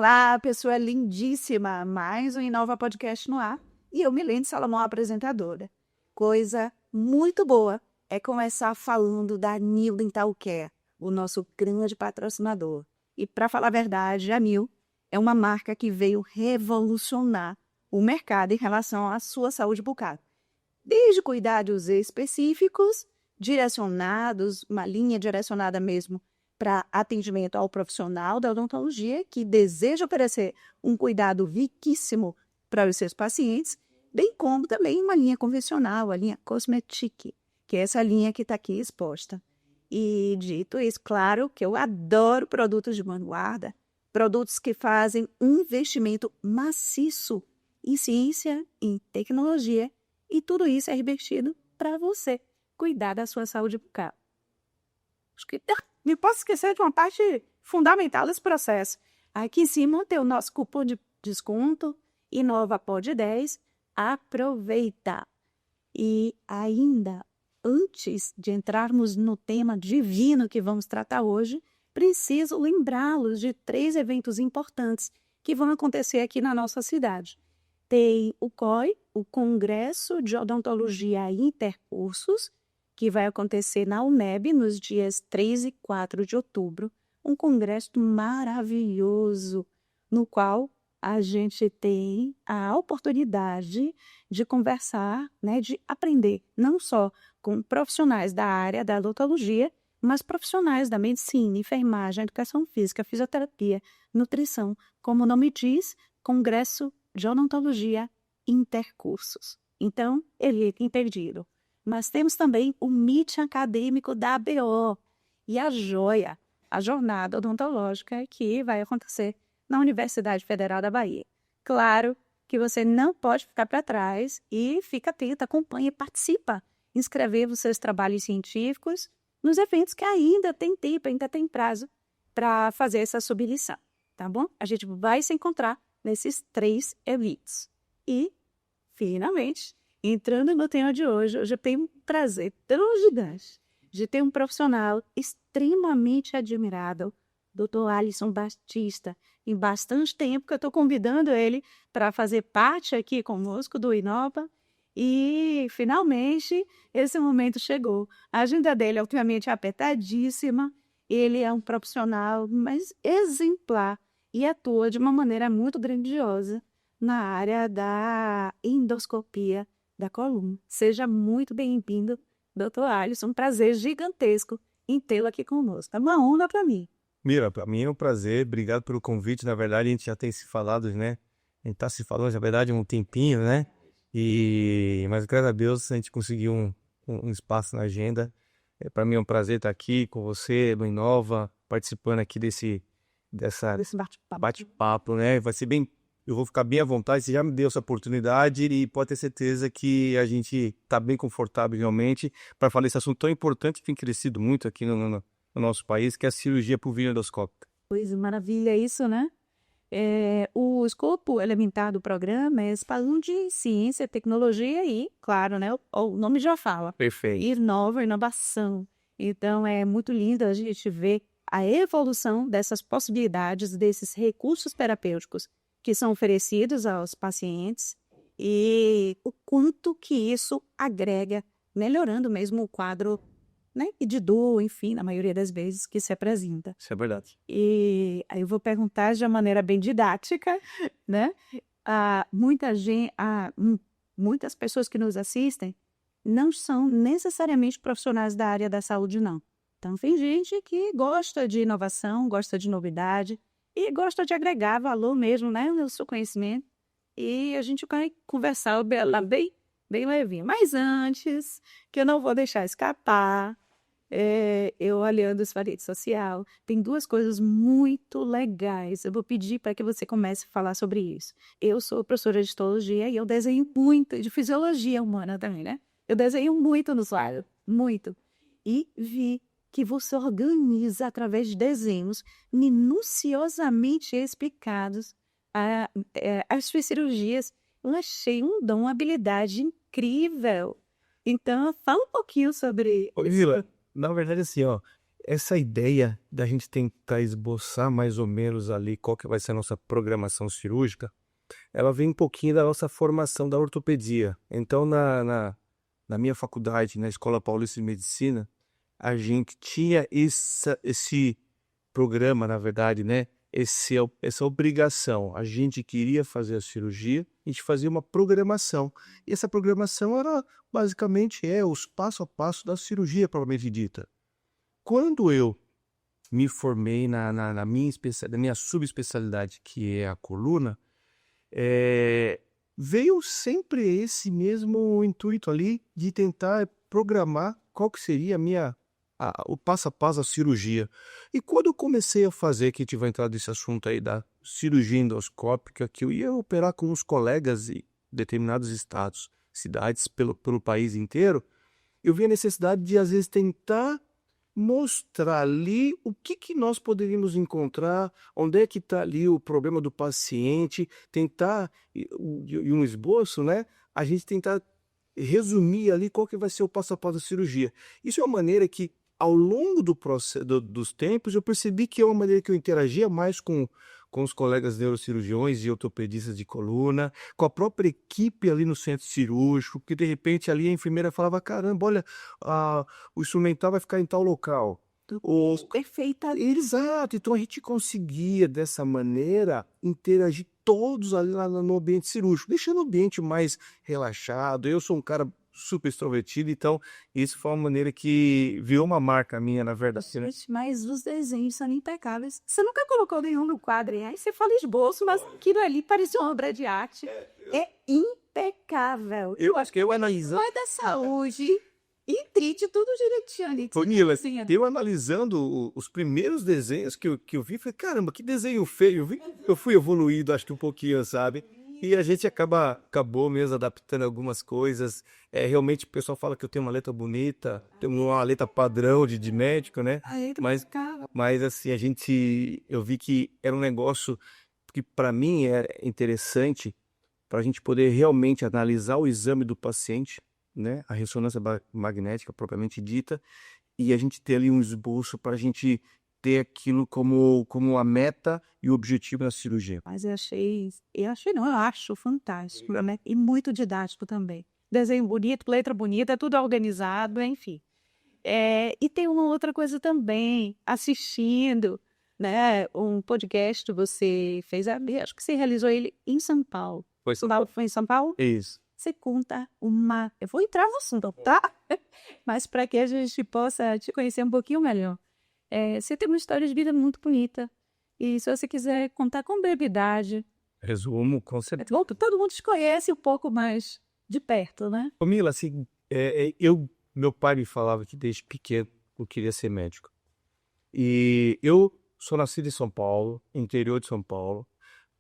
Olá, pessoa lindíssima! Mais um Inova Podcast no ar. E eu, Milene Salomão, apresentadora. Coisa muito boa é começar falando da Nil Dental Care, o nosso grande patrocinador. E, para falar a verdade, a Nil é uma marca que veio revolucionar o mercado em relação à sua saúde bucal. Desde cuidados específicos, direcionados, uma linha direcionada mesmo para atendimento ao profissional da odontologia que deseja oferecer um cuidado riquíssimo para os seus pacientes, bem como também uma linha convencional, a linha Cosmetic, que é essa linha que está aqui exposta. E dito isso, claro que eu adoro produtos de vanguarda, produtos que fazem um investimento maciço em ciência, em tecnologia, e tudo isso é revertido para você cuidar da sua saúde bucal. Acho que não posso esquecer de uma parte fundamental desse processo. Aqui em cima tem o nosso cupom de desconto, InovaPod10. Aproveita! E ainda, antes de entrarmos no tema divino que vamos tratar hoje, preciso lembrá-los de 3 eventos importantes que vão acontecer aqui na nossa cidade. Tem o COI, o Congresso de Odontologia Intercursos, que vai acontecer na UNEB nos dias 3 e 4 de outubro. Um congresso maravilhoso, no qual a gente tem a oportunidade de conversar, de aprender, não só com profissionais da área da odontologia, mas profissionais da medicina, enfermagem, educação física, fisioterapia, nutrição. Como o nome diz, Congresso de Odontologia Intercursos. Então, evite impedido. Mas temos também o meeting acadêmico da ABO e a joia, a jornada odontológica que vai acontecer na Universidade Federal da Bahia. Claro que você não pode ficar para trás e fica atento, acompanha e participa. Inscreva os seus trabalhos científicos nos eventos que ainda tem tempo, ainda tem prazo para fazer essa submissão, tá bom? A gente vai se encontrar nesses 3 eventos. E, finalmente, entrando no tema de hoje, eu tenho um prazer tão gigante de ter um profissional extremamente admirável, Dr. Alisson Batista. Em bastante tempo que eu estou convidando ele para fazer parte aqui conosco do Inova e, finalmente, esse momento chegou. A agenda dele é ultimamente apertadíssima, ele é um profissional, mas exemplar, e atua de uma maneira muito grandiosa na área da endoscopia da coluna. Seja muito bem-vindo, Dr. Alisson. Um prazer gigantesco em tê-lo aqui conosco. É uma honra para mim. Mira, para mim é um prazer. Obrigado pelo convite. Na verdade, a gente já tem se falado, né? A gente está se falando, na verdade, há um tempinho, né? Mas, graças a Deus, a gente conseguiu um espaço na agenda. Para mim é um prazer estar aqui com você, no Inova, participando aqui desse bate-papo, né? Vai ser bem... Eu vou ficar bem à vontade, você já me deu essa oportunidade e pode ter certeza que a gente está bem confortável realmente para falar desse assunto tão importante que tem crescido muito aqui no nosso país, que é a cirurgia pulvino-endoscópica. Pois, maravilha isso, né? O escopo elementar do programa é falando de ciência, tecnologia e, claro, né? O nome já fala. Perfeito. Inovação. Então, é muito lindo a gente ver a evolução dessas possibilidades, desses recursos terapêuticos que são oferecidos aos pacientes e o quanto que isso agrega, melhorando mesmo o quadro, né, de dor, enfim, na maioria das vezes que se apresenta. Isso é verdade. E aí eu vou perguntar de uma maneira bem didática, né? Muitas pessoas que nos assistem não são necessariamente profissionais da área da saúde, não. Então, tem gente que gosta de inovação, gosta de novidade, e gosta de agregar valor mesmo, né, no seu conhecimento. E a gente vai conversar lá bem levinho. Mas antes, que eu não vou deixar escapar, eu olhando sua rede social, tem 2 coisas muito legais. Eu vou pedir para que você comece a falar sobre isso. Eu sou professora de histologia e eu desenho muito, de fisiologia humana também, né? Eu desenho muito no slide, muito. E vi que você organiza através de desenhos minuciosamente explicados as suas cirurgias. Eu achei um dom, uma habilidade incrível. Então, fala um pouquinho sobre... Oi, Vila, na verdade, assim, essa ideia da gente tentar esboçar mais ou menos ali qual que vai ser a nossa programação cirúrgica, ela vem um pouquinho da nossa formação da ortopedia. Então, na minha faculdade, na Escola Paulista de Medicina, a gente tinha esse programa, na verdade, né? Essa obrigação. A gente queria fazer a cirurgia, a gente fazia uma programação. E essa programação era, basicamente, os passo a passo da cirurgia, propriamente dita. Quando eu me formei na minha subespecialidade, que é a coluna, veio sempre esse mesmo intuito ali de tentar programar qual que seria o passo a passo da cirurgia. E quando eu comecei a fazer, que a gente vai entrar nesse assunto aí da cirurgia endoscópica, que eu ia operar com uns colegas em determinados estados, cidades pelo país inteiro, eu vi a necessidade de, às vezes, tentar mostrar ali o que nós poderíamos encontrar, onde é que está ali o problema do paciente, tentar, e um esboço, né? A gente tentar resumir ali qual que vai ser o passo a passo da cirurgia. Isso é uma maneira que, ao longo dos tempos, eu percebi que é uma maneira que eu interagia mais com os colegas neurocirurgiões e ortopedistas de coluna, com a própria equipe ali no centro cirúrgico, porque de repente ali a enfermeira falava, caramba, olha, o instrumental vai ficar em tal local. Perfeita. Exato, então a gente conseguia dessa maneira interagir todos ali lá no ambiente cirúrgico, deixando o ambiente mais relaxado. Eu sou um cara super extrovertido, então isso foi uma maneira que virou uma marca minha, na verdade, né? Gente, mas os desenhos são impecáveis. Você nunca colocou nenhum no quadro, hein? Aí você fala esboço, mas aquilo ali parecia uma obra de arte. É impecável. Eu acho que eu analisando. Vai da saúde e trite tudo direitinho ali. Nila, Sim, eu analisando os primeiros desenhos que eu vi, falei, caramba, que desenho feio. Eu fui evoluindo, acho que um pouquinho, sabe? E a gente acabou mesmo adaptando algumas coisas. Realmente o pessoal fala que eu tenho uma letra bonita, tenho uma letra padrão de médico, né? Aí, Mas assim, eu vi que era um negócio que para mim é interessante para a gente poder realmente analisar o exame do paciente, né? A ressonância magnética propriamente dita, e a gente ter ali um esboço para a gente ter aquilo como a meta e o objetivo da cirurgia. mas eu acho fantástico, né? E muito didático também. Desenho bonito, letra bonita, tudo organizado, enfim. E tem uma outra coisa também, assistindo, né? Um podcast você fez, acho que você realizou ele em São Paulo. Foi em São Paulo? Isso. Você conta uma. Eu vou entrar no assunto, tá? Mas para que a gente possa te conhecer um pouquinho melhor. Você tem uma história de vida muito bonita. E se você quiser contar com brevidade, Resumo, com certeza. todo mundo te conhece um pouco mais de perto, né? Camila, assim, meu pai me falava que desde pequeno eu queria ser médico. E eu sou nascido em São Paulo, interior de São Paulo.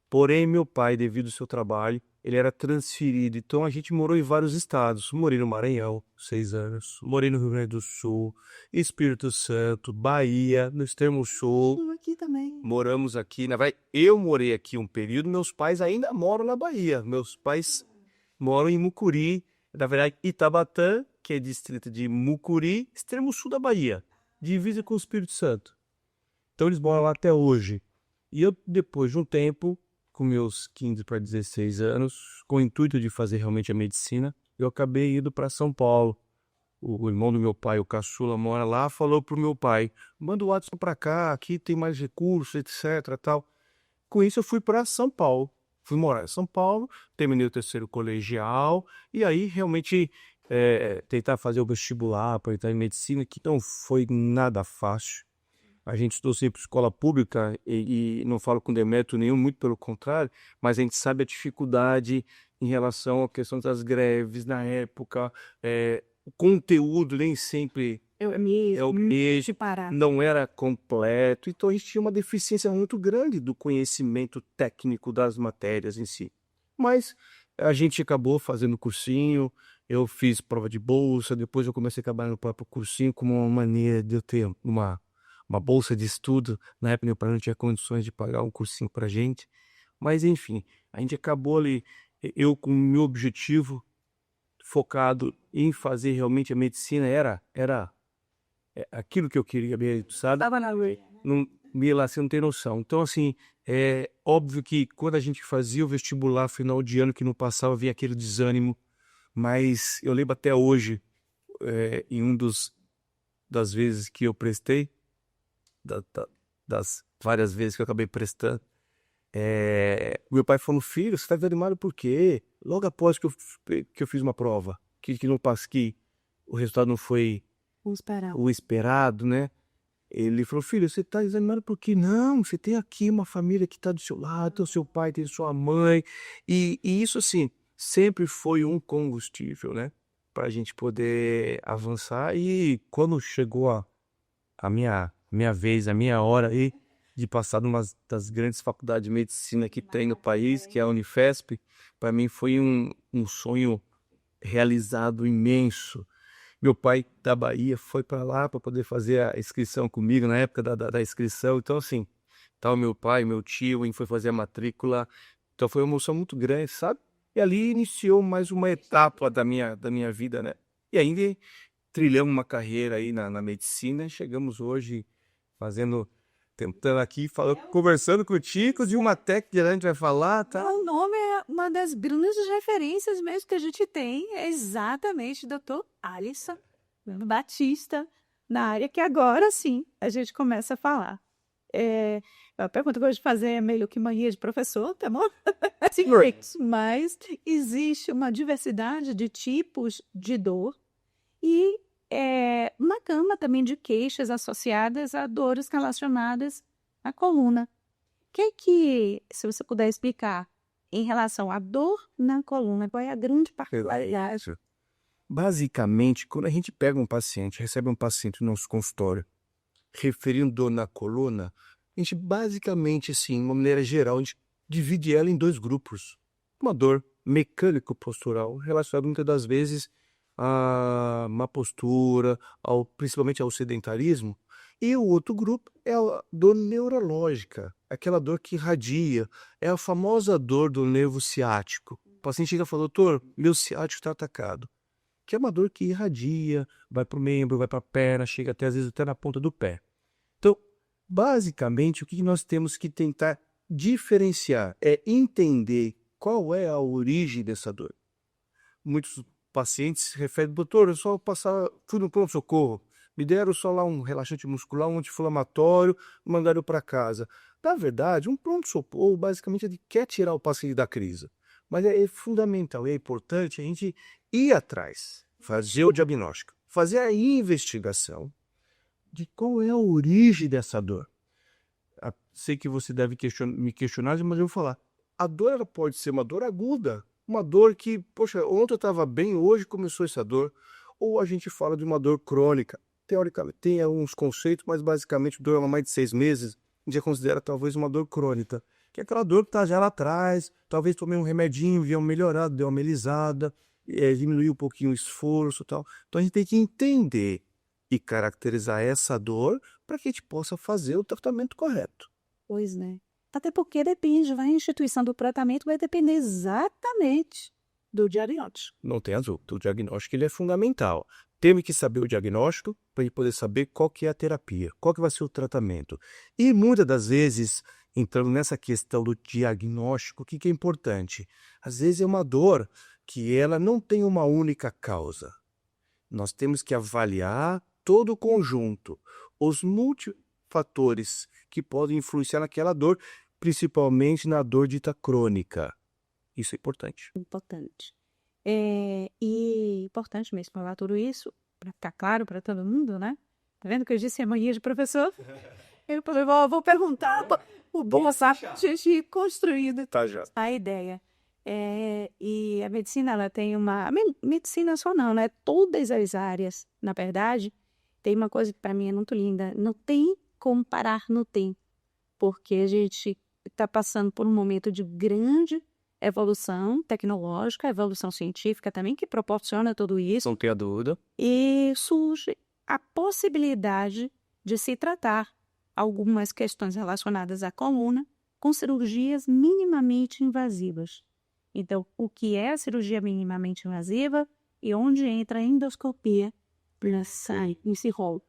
Porém, meu pai, devido ao seu trabalho, ele era transferido. Então, a gente morou em vários estados. Morei no Maranhão, 6 anos. Morei no Rio Grande do Sul, Espírito Santo, Bahia, no Extremo Sul. Aqui também. Moramos aqui. Na verdade, eu morei aqui um período. Meus pais ainda moram na Bahia. Meus pais moram em Mucuri. Na verdade, Itabatã, que é distrito de Mucuri, Extremo Sul da Bahia. Divisa com o Espírito Santo. Então, eles moram lá até hoje. E eu, depois de um tempo, com meus 15 para 16 anos, com o intuito de fazer realmente a medicina, eu acabei indo para São Paulo. O irmão do meu pai, o caçula, mora lá, falou pro meu pai, manda o WhatsApp para cá, aqui tem mais recursos, etc, tal. Com isso eu fui para São Paulo. Fui morar em São Paulo, terminei o terceiro colegial, e aí realmente tentar fazer o vestibular para entrar em medicina, que não foi nada fácil. A gente estudou sempre escola pública e não falo com demérito nenhum, muito pelo contrário, mas a gente sabe a dificuldade em relação à questão das greves na época, o conteúdo nem sempre é o mesmo, não era completo, então a gente tinha uma deficiência muito grande do conhecimento técnico das matérias em si. Mas a gente acabou fazendo cursinho, eu fiz prova de bolsa, depois eu comecei a trabalhar no próprio cursinho como uma maneira de eu ter uma bolsa de estudo. Na época meu pai não tinha condições de pagar um cursinho pra gente, mas enfim, a gente acabou ali, eu com o meu objetivo focado em fazer realmente a medicina era aquilo que eu queria mesmo, sabe? Não, Mila, você não tem noção. Então, assim, é óbvio que quando a gente fazia o vestibular final de ano que não passava, vinha aquele desânimo, mas eu lembro até hoje, em das vezes que eu prestei, das várias vezes que eu acabei prestando, meu pai falou, filho, você está desanimado por quê? Logo após que eu fiz uma prova, que não passei, que o resultado não foi Vamos esperar. o esperado, né? Ele falou, filho, você está desanimado por quê? Não, você tem aqui uma família que está do seu lado, tem o seu pai, tem sua mãe, e isso, assim, sempre foi um combustível, né? Para a gente poder avançar, e quando chegou a minha vez, a minha hora aí de passar numa das grandes faculdades de medicina que tem no país, que é a Unifesp, para mim foi um sonho realizado imenso. Meu pai da Bahia foi para lá para poder fazer a inscrição comigo na época da inscrição. Então, assim, tá o meu pai, meu tio, foi fazer a matrícula. Então, foi uma emoção muito grande, sabe? E ali iniciou mais uma etapa da minha vida, né? E ainda trilhamos uma carreira aí na medicina e chegamos hoje tentando aqui, conversando contigo de uma técnica que a gente vai falar, tá? O nome é uma das grandes referências mesmo que a gente tem, é exatamente Dr. Alisson Batista, na área que agora sim a gente começa a falar. A pergunta que eu vou te fazer é meio que mania de professor, tá bom? Sim, mas existe uma diversidade de tipos de dor e uma gama também de queixas associadas a dores relacionadas à coluna. Se você puder explicar em relação à dor na coluna, qual é a grande particularidade? Basicamente, quando a gente pega um paciente, recebe um paciente no nosso consultório, referindo dor na coluna, a gente basicamente, assim, de uma maneira geral, a gente divide ela em dois grupos. Uma dor mecânico-postural, relacionada muitas das vezes a má postura, principalmente ao sedentarismo, e o outro grupo é a dor neurológica, aquela dor que irradia, é a famosa dor do nervo ciático. O paciente chega e fala, doutor, meu ciático está atacado, que é uma dor que irradia, vai para o membro, vai para a perna, chega até às vezes até na ponta do pé. Então, basicamente, o que nós temos que tentar diferenciar é entender qual é a origem dessa dor. Muitos pacientes se referem, doutor, eu só fui no pronto-socorro, me deram só lá um relaxante muscular, um anti-inflamatório, mandaram para casa. Na verdade, um pronto-socorro, basicamente, ele quer tirar o paciente da crise. Mas é fundamental, é importante a gente ir atrás, fazer o diagnóstico, fazer a investigação de qual é a origem dessa dor. Sei que você deve me questionar, mas eu vou falar. A dor ela pode ser uma dor aguda, uma dor que, poxa, ontem eu estava bem, hoje começou essa dor. Ou a gente fala de uma dor crônica. Teoricamente, tem alguns conceitos, mas basicamente dor há mais de 6 meses, a gente já considera talvez uma dor crônica. Que é aquela dor que está já lá atrás, talvez tomei um remedinho, viu melhorado, deu uma amenizada, diminuiu um pouquinho o esforço e tal. Então a gente tem que entender e caracterizar essa dor para que a gente possa fazer o tratamento correto. Pois né. Até porque depende, a instituição do tratamento vai depender exatamente do diagnóstico. Não tem dúvida, o diagnóstico ele é fundamental. Temos que saber o diagnóstico para poder saber qual que é a terapia, qual que vai ser o tratamento. E muitas das vezes, entrando nessa questão do diagnóstico, o que é importante? Às vezes é uma dor que ela não tem uma única causa. Nós temos que avaliar todo o conjunto, os multifatores que podem influenciar naquela dor, principalmente na dor dita crônica. Isso é importante. Importante. E importante mesmo falar tudo isso, para ficar claro para todo mundo, né? Tá vendo que eu disse a mania de professor? Eu falei, vou perguntar o bom gente construída Tá já. a ideia. E a medicina, ela tem medicina só não, né? Todas as áreas, na verdade, tem uma coisa que para mim é muito linda. Não tem como parar no tempo, porque a gente está passando por um momento de grande evolução tecnológica, evolução científica também, que proporciona tudo isso. Não tenha dúvida. E surge a possibilidade de se tratar algumas questões relacionadas à coluna com cirurgias minimamente invasivas. Então, o que é a cirurgia minimamente invasiva e onde entra a endoscopia nesse rol?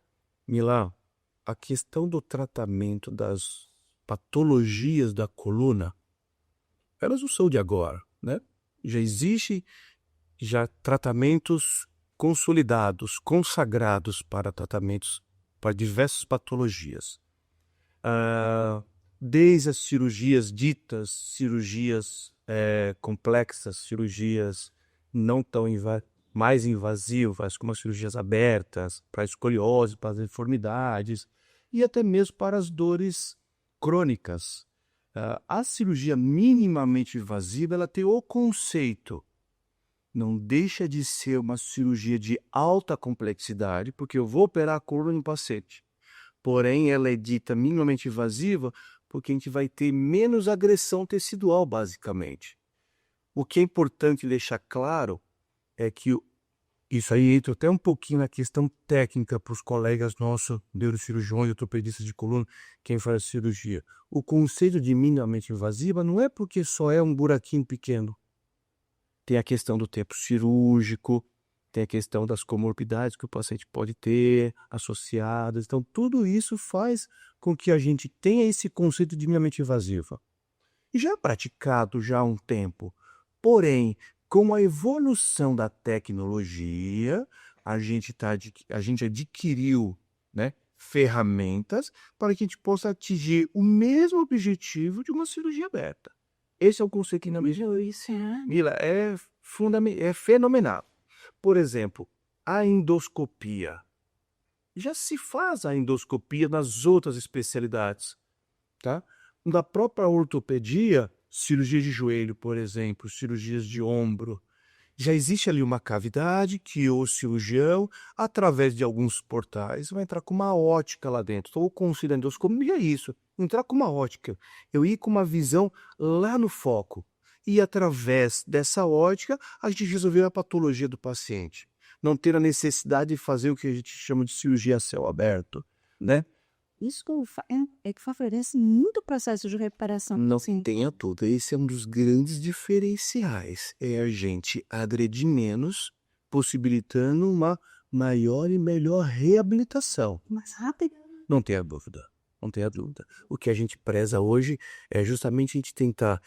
Milá, a questão do tratamento das patologias da coluna, elas não são de agora, né? Já existe tratamentos consolidados, consagrados para tratamentos para diversas patologias. Desde as cirurgias ditas, cirurgias complexas, cirurgias não tão mais invasivas, como as cirurgias abertas, para a escoliose, para as deformidades, e até mesmo para as dores crônicas. A cirurgia minimamente invasiva, ela tem o conceito, não deixa de ser uma cirurgia de alta complexidade, porque eu vou operar a coluna em paciente. Porém, ela é dita minimamente invasiva porque a gente vai ter menos agressão tecidual, basicamente. O que é importante deixar claro é que isso aí entra até um pouquinho na questão técnica para os colegas nossos, neurocirurgiões, ortopedistas de coluna, quem faz cirurgia. O conceito de minimamente invasiva não é porque só é um buraquinho pequeno. Tem a questão do tempo cirúrgico, tem a questão das comorbidades que o paciente pode ter associadas. Então, tudo isso faz com que a gente tenha esse conceito de minimamente invasiva. E já é praticado já há um tempo. Porém, com a evolução da tecnologia, a gente adquiriu, né, ferramentas para que a gente possa atingir o mesmo objetivo de uma cirurgia aberta. Esse é o conceito que não me... Mila, é fenomenal. Por exemplo, a endoscopia. Já se faz a endoscopia nas outras especialidades, tá? Na própria ortopedia, cirurgia de joelho, por exemplo, cirurgias de ombro, já existe ali uma cavidade que o cirurgião, através de alguns portais, vai entrar com uma ótica lá dentro. Então, o conceito da endoscopia é isso, entrar com uma ótica. Eu ir com uma visão lá no foco. E, através dessa ótica, a gente resolveu a patologia do paciente. Não ter a necessidade de fazer o que a gente chama de cirurgia a céu aberto, né? Isso que favorece muito o processo de recuperação. Não Sim. tenha dúvida, esse é um dos grandes diferenciais. É a gente agredir menos, possibilitando uma maior e melhor reabilitação. Mais rápido. Não tenha dúvida, não tenha dúvida. O que a gente preza hoje é justamente a gente tentar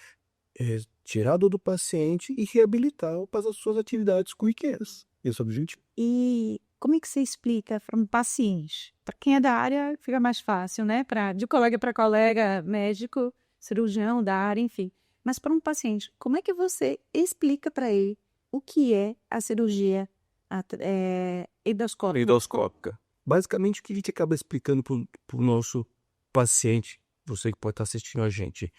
tirar a dor do paciente e reabilitar para as suas atividades corriqueiras. Esse é o objetivo. E como é que você explica para um paciente? Para quem é da área, fica mais fácil, né? De colega para colega, médico, cirurgião da área, enfim. Mas para um paciente, como é que você explica para ele o que é a cirurgia endoscópica? Endoscópica. Basicamente, o que a gente acaba explicando para o nosso paciente, você que pode estar assistindo a gente,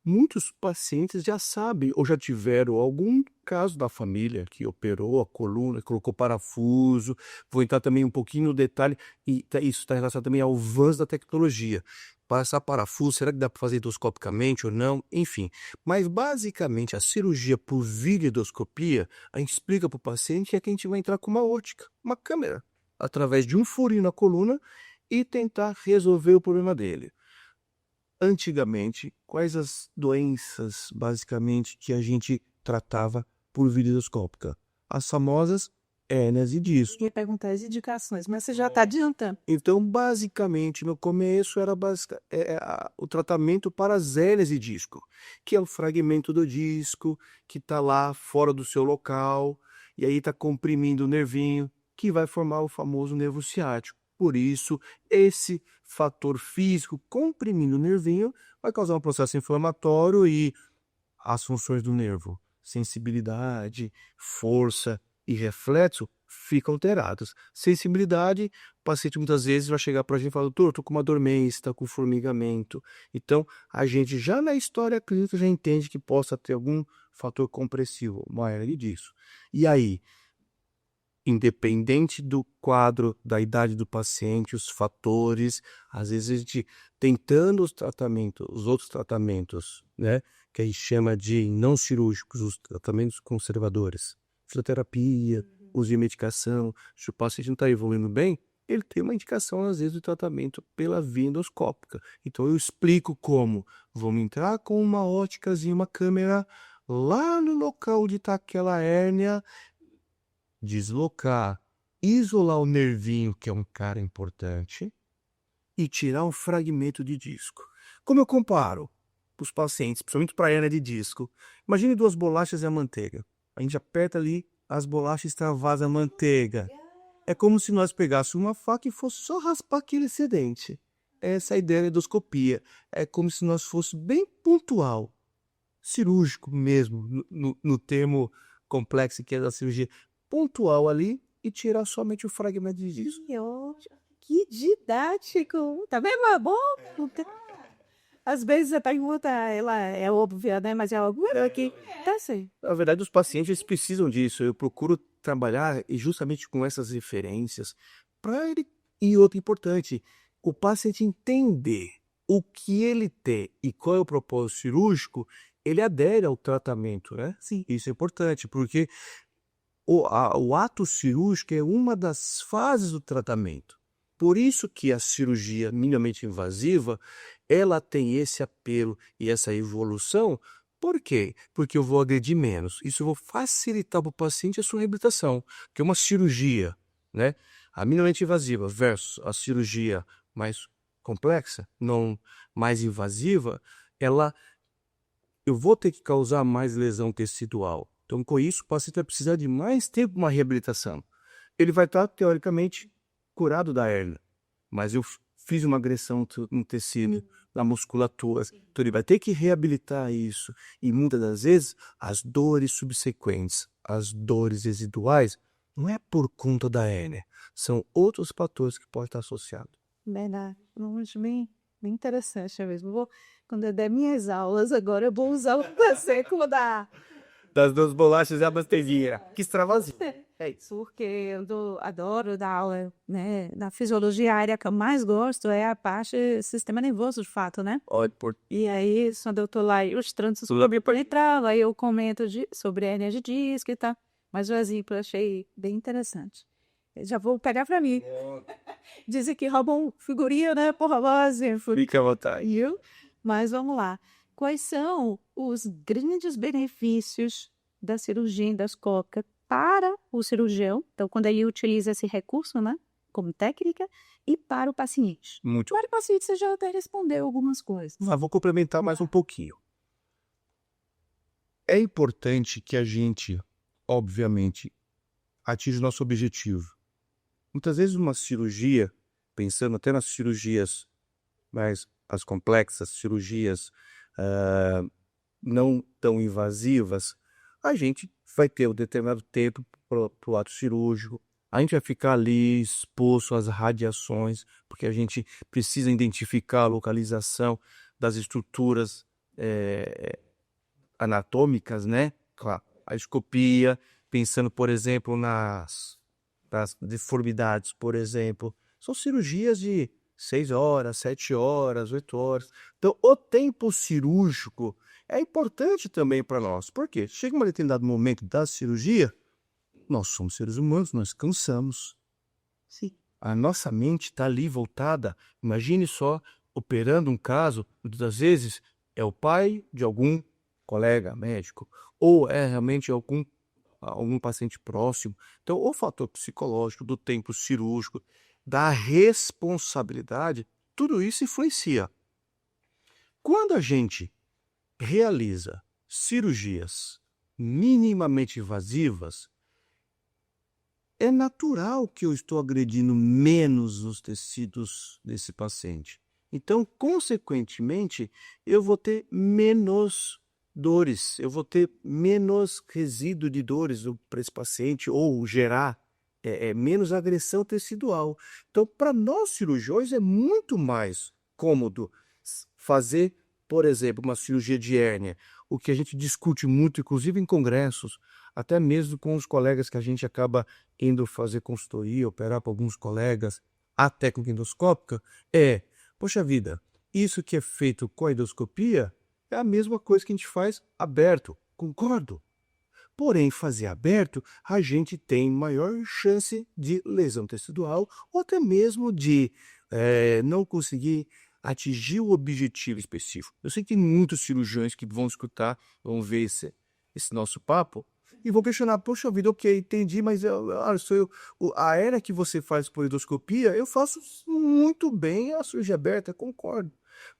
muitos pacientes já sabem ou já tiveram algum caso da família que operou a coluna, colocou parafuso. Vou entrar também um pouquinho no detalhe, e isso está relacionado também ao avanço da tecnologia. Passar parafuso, será que dá para fazer endoscopicamente ou não? Enfim, mas basicamente a cirurgia por videoendoscopia, a gente explica para o paciente que a gente vai entrar com uma ótica, uma câmera, através de um furinho na coluna e tentar resolver o problema dele. Antigamente, quais as doenças, basicamente, que a gente tratava por videoendoscópica? As famosas hérnias de disco. Eu ia perguntar as indicações, mas você já está adiantando. Então, basicamente, no começo era o tratamento para as hérnias de disco, que é o fragmento do disco que está lá fora do seu local, e aí está comprimindo o nervinho, que vai formar o famoso nervo ciático. Por isso, esse fator físico comprimindo o nervinho vai causar um processo inflamatório e as funções do nervo, sensibilidade, força e reflexo, ficam alteradas. Sensibilidade, o paciente muitas vezes vai chegar para a gente e falar: doutor, estou com uma dormência, está com formigamento. Então, a gente já na história clínica já entende que possa ter algum fator compressivo, uma hérnia disso. E aí, independente do quadro, da idade do paciente, os fatores, às vezes a gente tentando os outros tratamentos, né, que a gente chama de não cirúrgicos, os tratamentos conservadores, fisioterapia, uso de medicação, se o paciente não está evoluindo bem, ele tem uma indicação, às vezes, de tratamento pela via endoscópica. Então, eu explico como vamos entrar com uma óticazinha, uma câmera lá no local onde está aquela hérnia, deslocar isolar o nervinho, que é um cara importante, e tirar um fragmento de disco. Como eu comparo para os pacientes, principalmente para a hernia de disco? Imagine 2 bolachas e a manteiga. A gente aperta ali, as bolachas extravasam a manteiga. É como se nós pegássemos uma faca e fosse só raspar aquele excedente. Essa é a ideia da endoscopia. É como se nós fosse bem pontual, cirúrgico mesmo, no termo complexo que é da cirurgia, pontual ali e tirar somente o fragmento de disco. Que didático! Tá vendo? É bom. Às vezes a pergunta, ela é óbvia, né? Mas é óbvio que tá assim. Na verdade, os pacientes eles precisam disso. Eu procuro trabalhar justamente com essas referências para ele. E outra importante, o paciente entender o que ele tem e qual é o propósito cirúrgico, ele adere ao tratamento, né? Sim. Isso é importante, porque o ato cirúrgico é uma das fases do tratamento. Por isso que a cirurgia minimamente invasiva, ela tem esse apelo e essa evolução. Por quê? Porque eu vou agredir menos. Isso eu vou facilitar para o paciente a sua reabilitação. Porque uma cirurgia, né, a minimamente invasiva versus a cirurgia mais complexa, não mais invasiva, eu vou ter que causar mais lesão tecidual. Então, com isso, o paciente vai precisar de mais tempo para uma reabilitação. Ele vai estar, teoricamente, curado da hérnia, mas eu fiz uma agressão no tecido, na musculatura, então ele vai ter que reabilitar isso, e muitas das vezes as dores subsequentes, as dores residuais, não é por conta da hérnia, são outros fatores que podem estar associados. Verdade. Bem interessante mesmo. Quando eu der minhas aulas, agora eu vou usar o versículo Das 2 bolachas e a manteiguinha. Que extravasio. É isso. Porque eu adoro dar aula, né? Na fisiologia, a área que eu mais gosto é a parte sistema nervoso, de fato, né? Olha, por E aí, quando eu tô lá ilustrando sobre por entrar, aí eu comento sobre a hernia de disco e tal. Mas o exemplo eu achei bem interessante. Eu já vou pegar para mim. Dizem que roubam figurinha, né? Por relógio. Fica à vontade. Mas vamos lá. Quais são os grandes benefícios da cirurgia endoscópica para o cirurgião? Então, quando ele utiliza esse recurso, né, como técnica, e para o paciente. Muito. Para o paciente, você já até respondeu algumas coisas. Mas vou complementar mais um pouquinho. É importante que a gente, obviamente, atinja o nosso objetivo. Muitas vezes uma cirurgia, pensando até nas cirurgias mais as complexas, cirurgias não tão invasivas, a gente vai ter um determinado tempo para o ato cirúrgico, a gente vai ficar ali exposto às radiações, porque a gente precisa identificar a localização das estruturas anatômicas, né? Claro, a endoscopia, pensando, por exemplo, nas deformidades, por exemplo, são cirurgias de 6 horas, 7 horas, 8 horas. Então, o tempo cirúrgico é importante também para nós. Por quê? Chega um determinado momento da cirurgia, nós somos seres humanos, nós cansamos. Sim. A nossa mente está ali voltada. Imagine só, operando um caso, muitas vezes é o pai de algum colega médico, ou é realmente algum paciente próximo. Então, o fator psicológico, do tempo cirúrgico, da responsabilidade, tudo isso influencia. Quando a gente realiza cirurgias minimamente invasivas, é natural que eu estou agredindo menos os tecidos desse paciente. Então, consequentemente, eu vou ter menos dores, eu vou ter menos resíduo de dores para esse paciente, ou gerar menos agressão tecidual. Então, para nós cirurgiões, é muito mais cômodo fazer, por exemplo, uma cirurgia de hérnia, o que a gente discute muito, inclusive em congressos, até mesmo com os colegas que a gente acaba indo fazer consultoria, operar para alguns colegas, a técnica endoscópica poxa vida, isso que é feito com a endoscopia é a mesma coisa que a gente faz aberto, concordo. Porém, fazer aberto, a gente tem maior chance de lesão tecidual ou até mesmo de não conseguir atingir o objetivo específico. Eu sei que tem muitos cirurgiões que vão escutar, vão ver esse nosso papo e vou questionar, poxa vida, ok, entendi, mas a era que você faz por endoscopia, eu faço muito bem a cirurgia aberta, concordo.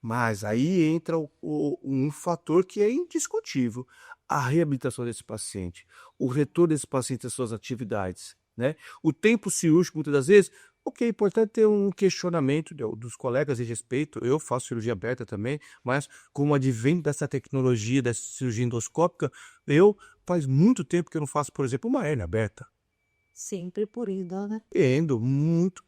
Mas aí entra um fator que é indiscutível, a reabilitação desse paciente, o retorno desse paciente às suas atividades, né? O tempo cirúrgico, muitas das vezes, ok, é importante ter um questionamento dos colegas de respeito, eu faço cirurgia aberta também, mas com o advento dessa tecnologia, dessa cirurgia endoscópica, faz muito tempo que eu não faço, por exemplo, uma hérnia aberta. Sempre por endo, né? Endo muito.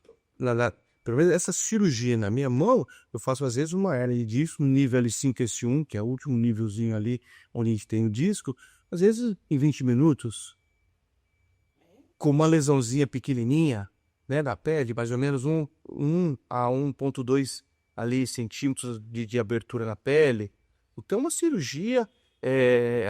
Pelo menos essa cirurgia na minha mão, eu faço às vezes uma hérnia de disco no nível L5-S1, que é o último nívelzinho ali onde a gente tem o disco, às vezes em 20 minutos, com uma lesãozinha pequenininha, né, na pele, mais ou menos 1 a 1,2 ali centímetros de abertura na pele. Então, uma cirurgia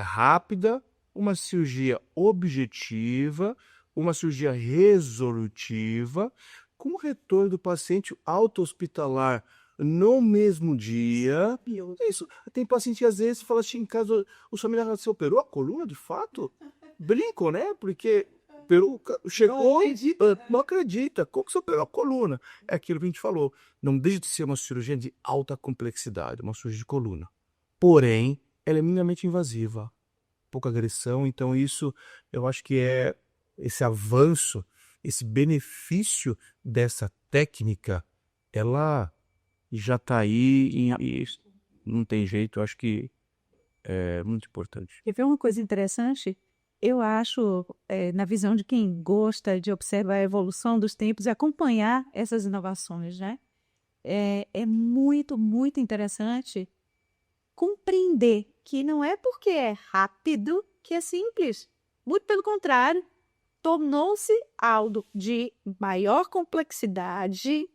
rápida, uma cirurgia objetiva, uma cirurgia resolutiva, com o retorno do paciente auto-hospitalar no mesmo dia. É isso. Tem paciente que às vezes fala assim, em casa, o familiar, você operou a coluna de fato? Brinco, né? Porque chegou, não acredita, como que você operou a coluna? É aquilo que a gente falou, não deixa de ser uma cirurgia de alta complexidade, uma cirurgia de coluna. Porém, ela é minimamente invasiva, pouca agressão, então isso eu acho que é esse avanço, esse benefício dessa técnica, ela já está aí e não tem jeito, eu acho que é muito importante. Quer ver uma coisa interessante? Eu acho, na visão de quem gosta de observar a evolução dos tempos e acompanhar essas inovações, né? É muito, muito interessante compreender que não é porque é rápido que é simples. Muito pelo contrário, tornou-se algo de maior complexidade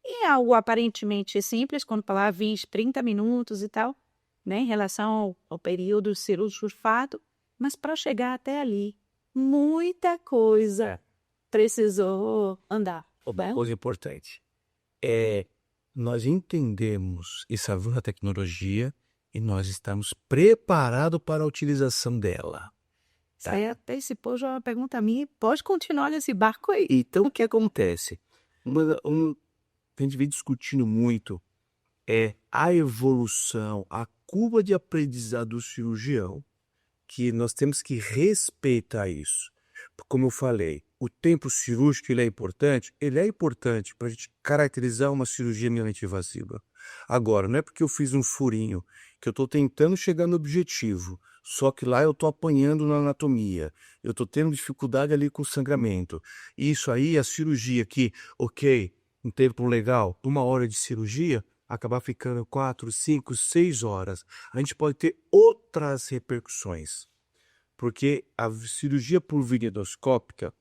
e algo aparentemente simples, quando falar 20, 30 minutos e tal, né, em relação ao período cirúrgico de fato, mas para chegar até ali, muita coisa precisou andar. Uma coisa importante é nós entendemos essa nova tecnologia e nós estamos preparados para a utilização dela. Isso aí até esse pô já é uma pergunta minha, pode continuar nesse barco aí. Então, o que acontece? Que a gente vem discutindo muito é a evolução, a curva de aprendizado do cirurgião, que nós temos que respeitar isso. Como eu falei, o tempo cirúrgico ele é importante para a gente caracterizar uma cirurgia minimamente invasiva. Agora, não é porque eu fiz um furinho que eu estou tentando chegar no objetivo, só que lá eu estou apanhando na anatomia, eu estou tendo dificuldade ali com o sangramento. Isso aí, a cirurgia que, ok, um tempo legal, 1 hora de cirurgia, acabar ficando 4, 5, 6 horas. A gente pode ter outras repercussões. Porque a cirurgia por via endoscópica,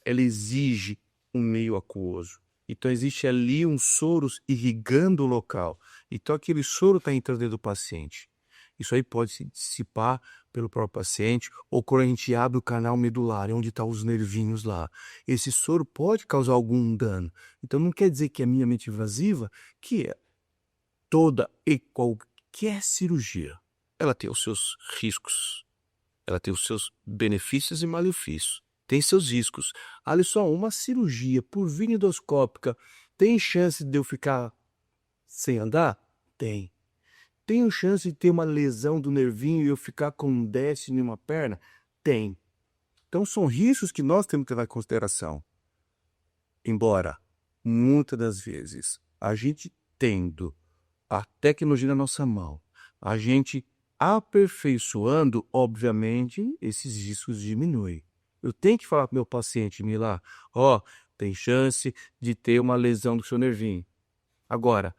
ela exige um meio aquoso. Então, existe ali um soro irrigando o local. Então, aquele soro está entrando dentro do paciente. Isso aí pode se dissipar pelo próprio paciente, ou quando a gente abre o canal medular, onde estão os nervinhos lá. Esse soro pode causar algum dano. Então, não quer dizer que é minimamente invasiva, que é toda e qualquer cirurgia. Ela tem os seus riscos. Ela tem os seus benefícios e malefícios. Tem seus riscos. Olha só, uma cirurgia por via endoscópica tem chance de eu ficar sem andar? Tem. Tem chance de ter uma lesão do nervinho e eu ficar com um déficit em uma perna? Tem. Então são riscos que nós temos que levar em consideração. Embora, muitas das vezes, a gente tendo a tecnologia na nossa mão, a gente aperfeiçoando, obviamente, esses riscos diminuem. Eu tenho que falar para o meu paciente, Milá, tem chance de ter uma lesão do seu nervinho. Agora,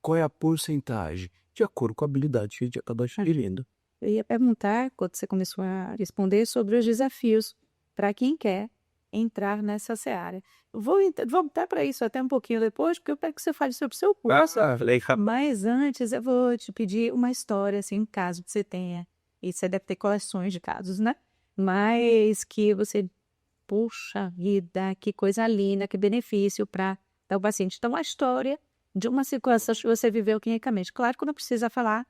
qual é a porcentagem? De acordo com a habilidade que a gente está adquirindo. Eu ia perguntar, quando você começou a responder, sobre os desafios para quem quer entrar nessa seara. Vou voltar para isso até um pouquinho depois, porque eu quero que você fale sobre o seu curso. Mas antes eu vou te pedir uma história, assim, um caso que você tenha. E você deve ter coleções de casos, né? Mas que você, puxa vida, que coisa linda, que benefício para o paciente. Então, a história de uma circunstância que você viveu clinicamente. Claro que não precisa falar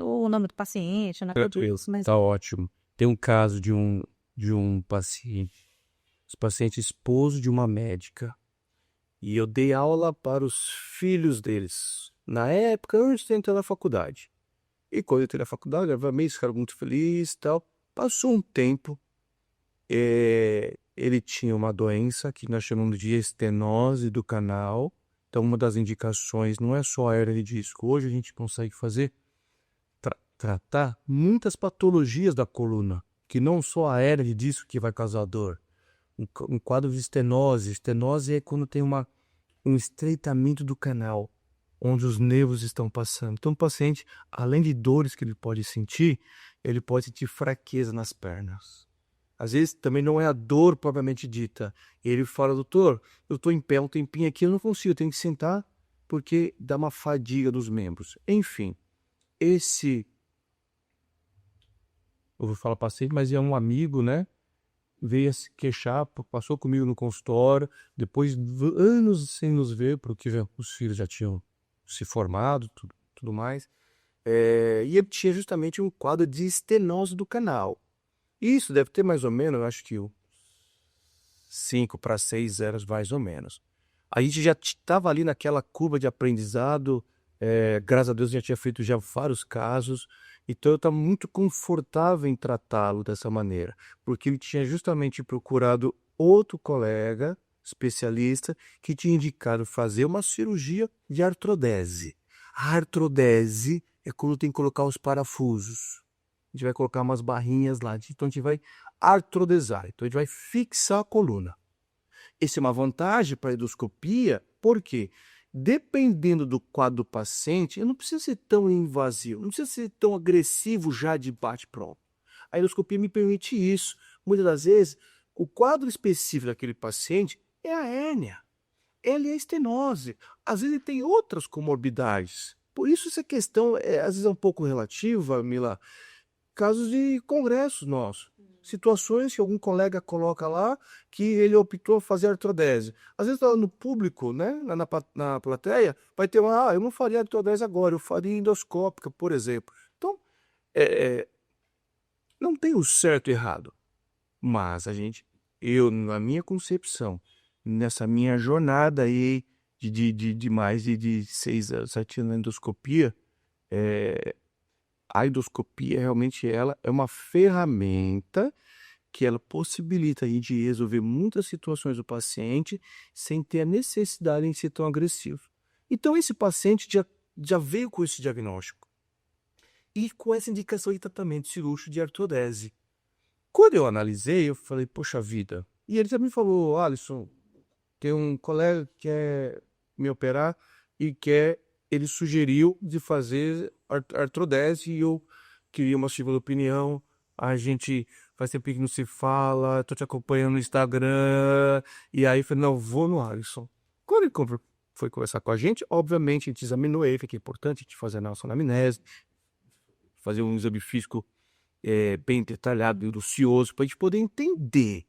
o nome do paciente, não é Tranquilo, mas tá ótimo. Tem um caso de um paciente, esse paciente esposo de uma médica, e eu dei aula para os filhos deles, na época, antes de entrar na faculdade. E quando eu entrei na faculdade, obviamente, eles ficaram muito felizes e tal. Passou um tempo, ele tinha uma doença que nós chamamos de estenose do canal. Então, uma das indicações não é só a hérnia de disco. Hoje a gente consegue fazer, tratar muitas patologias da coluna, que não só a hérnia de disco que vai causar dor. Um quadro de estenose. Estenose é quando tem um estreitamento do canal, onde os nervos estão passando. Então, o paciente, além de dores que ele pode sentir fraqueza nas pernas. Às vezes, também não é a dor propriamente dita. Ele fala, doutor, eu estou em pé um tempinho aqui, eu não consigo, eu tenho que sentar, porque dá uma fadiga dos membros. Enfim, eu vou falar paciente, mas é um amigo, né? Veio a se queixar, passou comigo no consultório, depois de anos sem nos ver, porque os filhos já tinham se formado, tudo mais. E ele tinha justamente um quadro de estenose do canal. Isso deve ter mais ou menos, eu acho que 5 para 6 anos, mais ou menos. A gente já estava ali naquela curva de aprendizado, graças a Deus já tinha feito já vários casos, então eu estava muito confortável em tratá-lo dessa maneira, porque ele tinha justamente procurado outro colega especialista que tinha indicado fazer uma cirurgia de artrodese. A artrodese é quando tem que colocar os parafusos. A gente vai colocar umas barrinhas lá, então a gente vai artrodesar, então a gente vai fixar a coluna. Essa é uma vantagem para a endoscopia, porque dependendo do quadro do paciente, eu não preciso ser tão invasivo, não precisa ser tão agressivo já de bate-pronto. A endoscopia me permite isso. Muitas das vezes, o quadro específico daquele paciente é a hérnia, ela é a estenose. Às vezes ele tem outras comorbidades. Por isso essa questão às vezes é um pouco relativa, Mila. Casos de congressos nossos. Situações que algum colega coloca lá que ele optou fazer artrodese. Às vezes tá no público, né, na plateia, vai ter eu não faria artrodese agora, eu faria endoscópica, por exemplo. Então, não tem o certo e errado. Mas eu, na minha concepção, nessa minha jornada aí de mais de 6 anos, 7 anos na endoscopia, a endoscopia realmente ela é uma ferramenta que ela possibilita aí de resolver muitas situações do paciente sem ter a necessidade de ser tão agressivo. Então esse paciente já veio com esse diagnóstico e com essa indicação de tratamento cirúrgico de artrodese. Quando eu analisei, eu falei, poxa vida. E ele também falou, Alisson, tem um colega que quer me operar e ele sugeriu de fazer artrodese e eu queria uma segunda opinião. A gente faz tempo que não se fala, tô te acompanhando no Instagram. E aí eu falei, não, vou no Alisson. Quando ele foi conversar com a gente, obviamente a gente examinou ele, que é importante a gente fazer a nossa anamnese, fazer um exame físico bem detalhado, minucioso, para a gente poder entender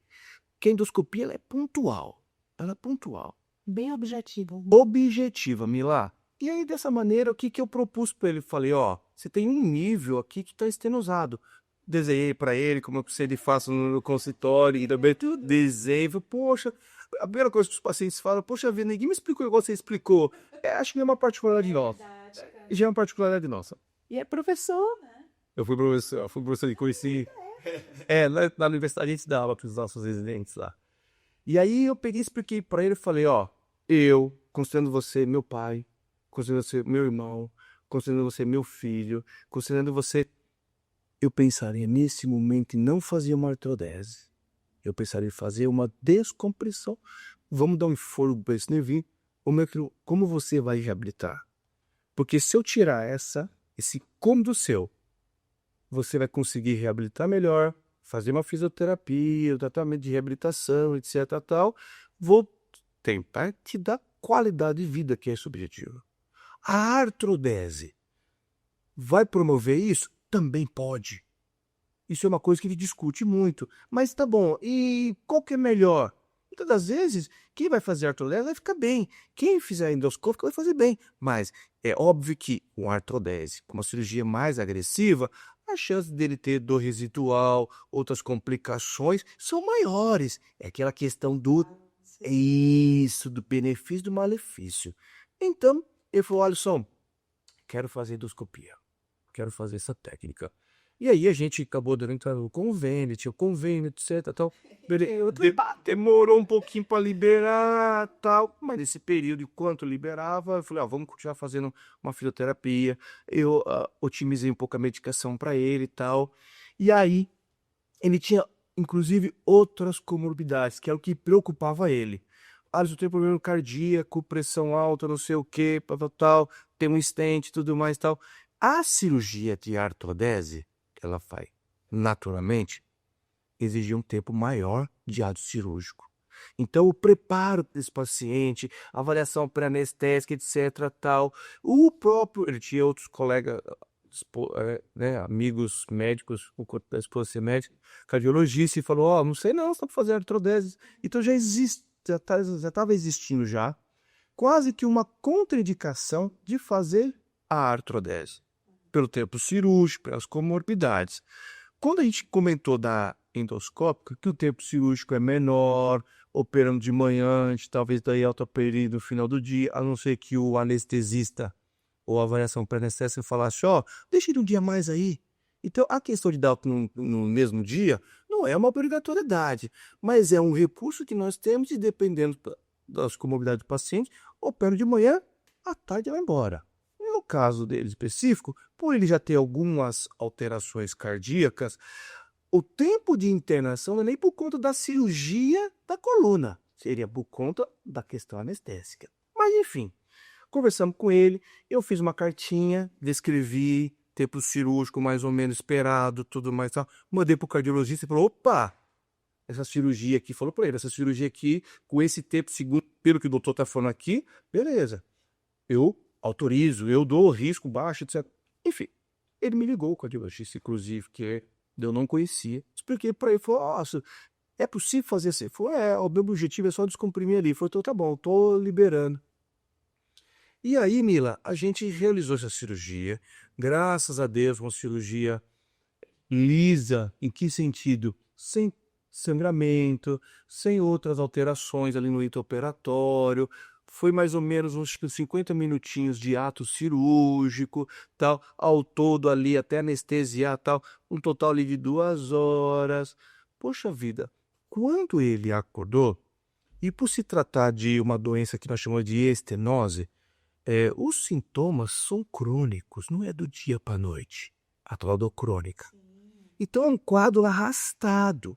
que a endoscopia ela é pontual. Ela é pontual. bem objetivo. Objetiva, Milá. E aí, dessa maneira, o que eu propus para ele? Falei, você tem um nível aqui que está estenosado. Desenhei para ele, como eu sempre faço no consultório, e também desenhei, poxa, a primeira coisa que os pacientes falam, poxa vida, ninguém me explicou igual você explicou. Acho que é uma particularidade nossa. Já é uma particularidade nossa. E é professor, né? Eu fui professor de conheci. Na universidade a gente dá aula para os nossos residentes lá. E aí eu peguei e expliquei para ele, falei, eu, considerando você meu pai, considerando você meu irmão, considerando você meu filho, considerando você, eu pensaria nesse momento em não fazer uma artrodese. Eu pensaria em fazer uma descompressão. Vamos dar um foro para esse nervinho. Como você vai reabilitar? Porque se eu tirar esse cômodo seu, você vai conseguir reabilitar melhor, fazer uma fisioterapia, um tratamento de reabilitação, etc. Tal. Vou tentar te dar qualidade de vida, que é esse objetivo. A artrodese vai promover isso? Também pode. Isso é uma coisa que ele discute muito. Mas tá bom, e qual que é melhor? Muitas das vezes, quem vai fazer artrodese vai ficar bem. Quem fizer endoscópica vai fazer bem. Mas é óbvio que com artrodese, com uma cirurgia mais agressiva, a chance dele ter dor residual, outras complicações, são maiores. É aquela questão do isso, do benefício e do malefício. Então, ele falou, Alisson, quero fazer endoscopia. Quero fazer essa técnica. E aí a gente acabou dando o convênio, tinha o convênio, etc. Tal. Demorou um pouquinho para liberar, tal. Mas nesse período, enquanto liberava, eu falei, vamos continuar fazendo uma fisioterapia. Eu otimizei um pouco a medicação para ele e tal. E aí, ele tinha, inclusive, outras comorbidades, que é o que preocupava ele. Eu tenho problema cardíaco, pressão alta, não sei o quê, tal, tem um stent e tudo mais tal. A cirurgia de artrodese, que ela faz naturalmente, exigia um tempo maior de ato cirúrgico. Então, o preparo desse paciente, avaliação pré-anestésica, etc, tal. O próprio, ele tinha outros colegas, né, amigos médicos, o corpo da esposa ser médico, cardiologista, e falou, não sei não, só para fazer artrodese. Então, já estava existindo já quase que uma contraindicação de fazer a artrodese, pelo tempo cirúrgico, pelas comorbidades. Quando a gente comentou da endoscópica, que o tempo cirúrgico é menor, operando de manhã, talvez daí alta período no final do dia, a não ser que o anestesista ou a avaliação pré-anestésica falasse, deixa ele um dia mais aí. Então, a questão de dar alta no mesmo dia não é uma obrigatoriedade, mas é um recurso que nós temos e, dependendo das comorbidades do paciente, opera de manhã, à tarde vai embora. No caso dele específico, por ele já ter algumas alterações cardíacas, o tempo de internação não é nem por conta da cirurgia da coluna, seria por conta da questão anestésica. Mas enfim, conversamos com ele, eu fiz uma cartinha, descrevi tempo cirúrgico mais ou menos esperado, tudo mais tal, mandei pro cardiologista e falou, opa, essa cirurgia aqui, falou para ele, essa cirurgia aqui, com esse tempo, segundo, pelo que o doutor tá falando aqui, beleza, eu autorizo, eu dou risco baixo, etc. Enfim, ele me ligou, o cardiologista, inclusive, que eu não conhecia. Expliquei para ele, falou, nossa, é possível fazer assim? Ele falou, o meu objetivo é só descomprimir ali. Ele falou, então tá bom, tô liberando. E aí, Mila, a gente realizou essa cirurgia, graças a Deus, uma cirurgia lisa. Em que sentido? Sem sangramento, sem outras alterações ali no intraoperatório. Foi mais ou menos uns 50 minutinhos de ato cirúrgico, tal, ao todo ali, até anestesiar, tal, um total ali de 2 horas. Poxa vida, quando ele acordou, e por se tratar de uma doença que nós chamamos de estenose, os sintomas são crônicos, não é do dia para a noite, a tal dor crônica. Então é um quadro arrastado.